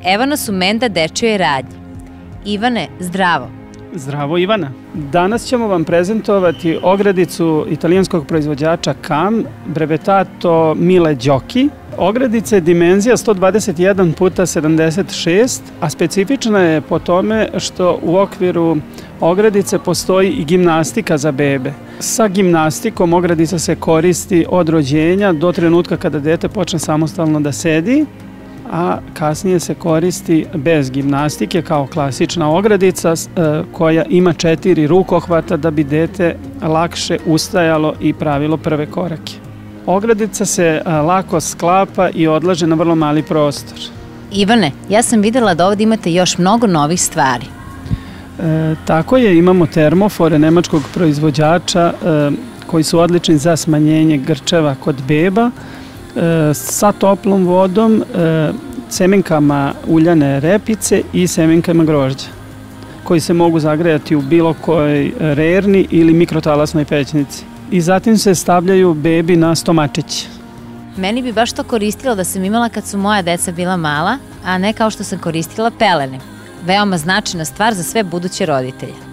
Evo nas u Menda dečijoj radnji. Ivane, zdravo. Zdravo Ivana. Danas ćemo vam prezentovati ogradicu italijanskog proizvođača CAM Brevetato Mille Giochi. Ogradica je dimenzija 121 puta 76, a specifična je po tome što u okviru ogradice postoji i gimnastika za bebe. Sa gimnastikom ogradica se koristi od rođenja do trenutka kada dete počne samostalno da sedi, a kasnije se koristi bez gimnastike kao klasična ogradica koja ima 4 rukohvata da bi dete lakše ustajalo i pravilo prve korake. Ogradica se lako sklapa i odlaže na vrlo mali prostor. Ivane, ja sam videla da ovdje imate još mnogo novih stvari. Tako je, imamo termofore nemačkog proizvođača koji su odlični za smanjenje grčeva kod beba, sa toplom vodom, semenkama uljane repice i semenkama grožđa, koji se mogu zagrejati u bilo kojoj rerni ili mikrotalasnoj pećnici. I zatim se stavljaju bebi na stomačić. Meni bi baš to koristilo da sam imala kad su moja deca bila mala, a ne kao što sam koristila pelene. Veoma značajna stvar za sve buduće roditelje.